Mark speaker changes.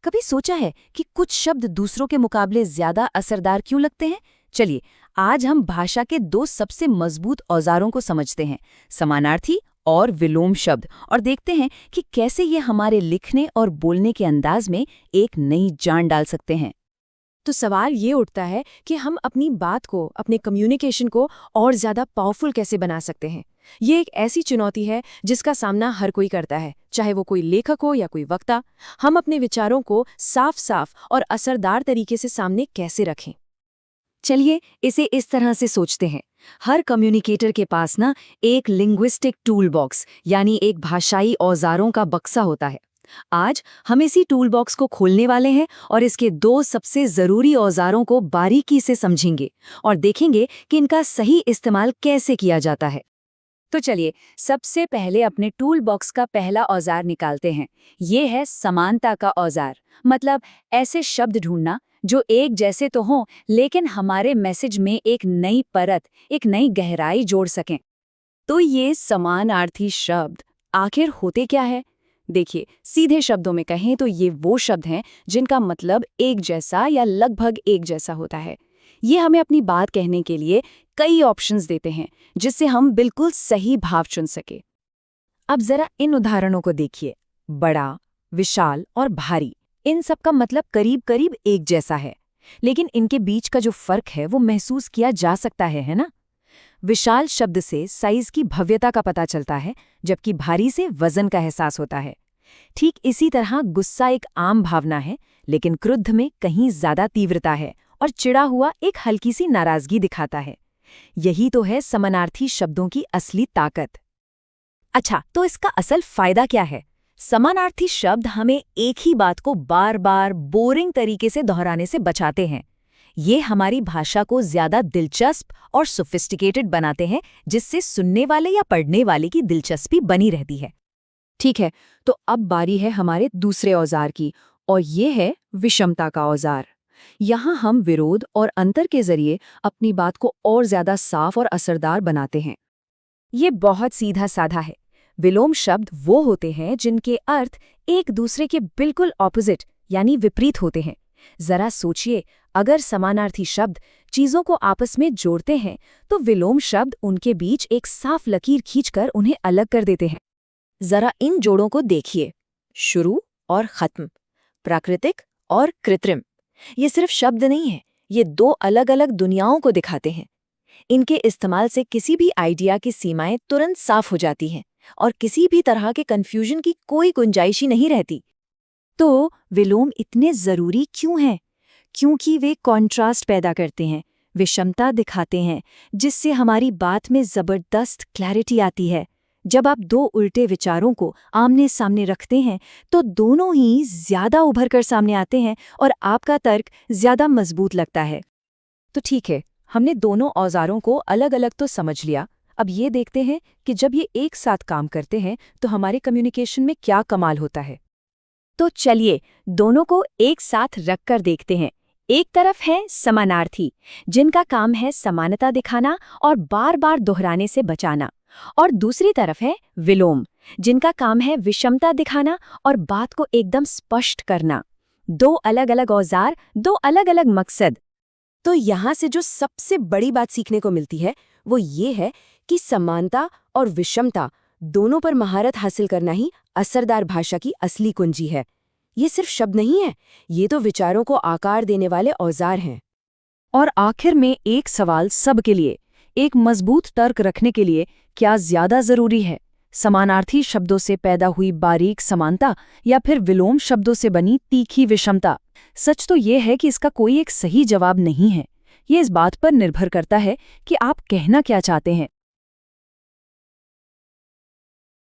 Speaker 1: कभी सोचा है कि कुछ शब्द दूसरों के मुकाबले ज्यादा असरदार क्यों लगते हैं? चलिए, आज हम भाषा के दो सबसे मजबूत औजारों को समझते हैं, समानार्थी और विलोम शब्द, और देखते हैं कि कैसे ये हमारे लिखने और बोलने के अंदाज में एक नई जान डाल सकते हैं।
Speaker 2: तो सवाल ये उठता है कि हम अपनी बात को, अपने कम्युनिकेशन को और ज़्यादा पावरफुल कैसे बना सकते हैं। ये एक ऐसी चुनौती है जिसका सामना हर कोई करता है, चाहे वो कोई लेखक हो या कोई वक्ता। हम अपने विचारों को साफ साफ और असरदार तरीके से सामने कैसे रखें?
Speaker 1: चलिए इसे इस तरह से सोचते हैं। हर कम्युनिकेटर के पास ना एक लिंग्विस्टिक टूल बॉक्स यानी एक भाषाई औजारों का बक्सा होता है। आज हम इसी टूल बॉक्स को खोलने वाले हैं और इसके दो सबसे ज़रूरी औजारों को बारीकी से समझेंगे और देखेंगे कि इनका सही इस्तेमाल कैसे किया जाता है। तो चलिए सबसे पहले अपने टूल बॉक्स का पहला औजार निकालते हैं। ये है समानता का औजार, मतलब ऐसे शब्द ढूंढना जो एक जैसे तो हों लेकिन हमारे मैसेज में एक नई परत, एक नई गहराई जोड़ सकें। तो ये समानार्थी शब्द आखिर होते क्या है? देखिए, सीधे शब्दों में कहें तो ये वो शब्द हैं जिनका मतलब एक जैसा या लगभग एक जैसा होता है। ये हमें अपनी बात कहने के लिए कई ऑप्शंस देते हैं जिससे हम बिल्कुल सही भाव चुन सके। अब जरा इन उदाहरणों को देखिए। बड़ा, विशाल और भारी, इन सब का मतलब करीब करीब एक जैसा है, लेकिन इनके बीच का जो फर्क है वो महसूस किया जा सकता है ना? विशाल शब्द से साइज की भव्यता का पता चलता है, जबकि भारी से वजन का एहसास होता है। ठीक इसी तरह गुस्सा एक आम भावना है, लेकिन क्रुद्ध में कहीं ज्यादा तीव्रता है और चिढ़ा हुआ एक हल्की सी नाराजगी दिखाता है। यही तो है समानार्थी शब्दों की असली ताकत। अच्छा, तो इसका असल फायदा क्या है? समानार्थी शब्द हमें एक ही बात को बार बार बोरिंग तरीके से दोहराने से बचाते हैं। ये हमारी भाषा को ज्यादा दिलचस्प और सोफिस्टिकेटेड बनाते हैं, जिससे सुनने वाले या पढ़ने वाले की दिलचस्पी बनी रहती है। ठीक है, तो अब बारी है हमारे दूसरे औजार की, और ये है विषमता का औजार। यहाँ हम विरोध और अंतर के जरिए अपनी बात को और ज्यादा साफ और असरदार बनाते हैं। ये बहुत सीधा साधा है। विलोम शब्द वो होते हैं जिनके अर्थ एक दूसरे के बिल्कुल ऑपोजिट यानी विपरीत होते हैं। जरा सोचिए, अगर समानार्थी शब्द चीजों को आपस में जोड़ते हैं तो विलोम शब्द उनके बीच एक साफ लकीर खींचकर उन्हें अलग कर देते हैं। जरा इन जोड़ों को देखिए। शुरू और खत्म, प्राकृतिक और कृत्रिम। ये सिर्फ शब्द नहीं है, ये दो अलग अलग दुनियाओं को दिखाते हैं। इनके इस्तेमाल से किसी भी आइडिया की सीमाएं तुरंत साफ हो जाती हैं और किसी भी तरह के कंफ्यूजन की कोई गुंजाइश ही नहीं रहती। तो विलोम इतने जरूरी क्यों हैं? क्योंकि वे कॉन्ट्रास्ट पैदा करते हैं, विषमता दिखाते हैं, जिससे हमारी बात में जबरदस्त क्लैरिटी आती है। जब आप दो उल्टे विचारों को आमने सामने रखते हैं तो दोनों ही ज्यादा उभर कर सामने आते हैं और आपका तर्क ज्यादा मजबूत लगता है। तो ठीक है, हमने दोनों औजारों को अलग अलग तो समझ लिया। अब ये देखते हैं कि जब ये एक साथ काम करते हैं तो हमारे कम्युनिकेशन में क्या कमाल होता है। तो चलिए दोनों को एक साथ रखकर देखते हैं। एक तरफ है समानार्थी, जिनका काम है समानता दिखाना और बार बार दोहराने से बचाना, और दूसरी तरफ है विलोम, जिनका काम है विषमता दिखाना और बात को एकदम स्पष्ट करना। दो अलग अलग औजार, दो अलग अलग मकसद। तो यहाँ से जो सबसे बड़ी बात सीखने को मिलती है वो ये है कि समानता और विषमता दोनों पर महारत हासिल करना ही असरदार भाषा की असली कुंजी है। ये सिर्फ शब्द नहीं है, ये तो विचारों को आकार देने वाले औजार हैं। और आखिर में एक सवाल सबके लिए, एक मजबूत तर्क रखने के लिए क्या ज्यादा जरूरी है, समानार्थी शब्दों से पैदा हुई बारीक समानता या फिर विलोम शब्दों से बनी तीखी विषमता? सच तो ये है कि इसका कोई एक सही जवाब नहीं है। ये इस बात पर निर्भर करता है कि आप कहना क्या चाहते हैं।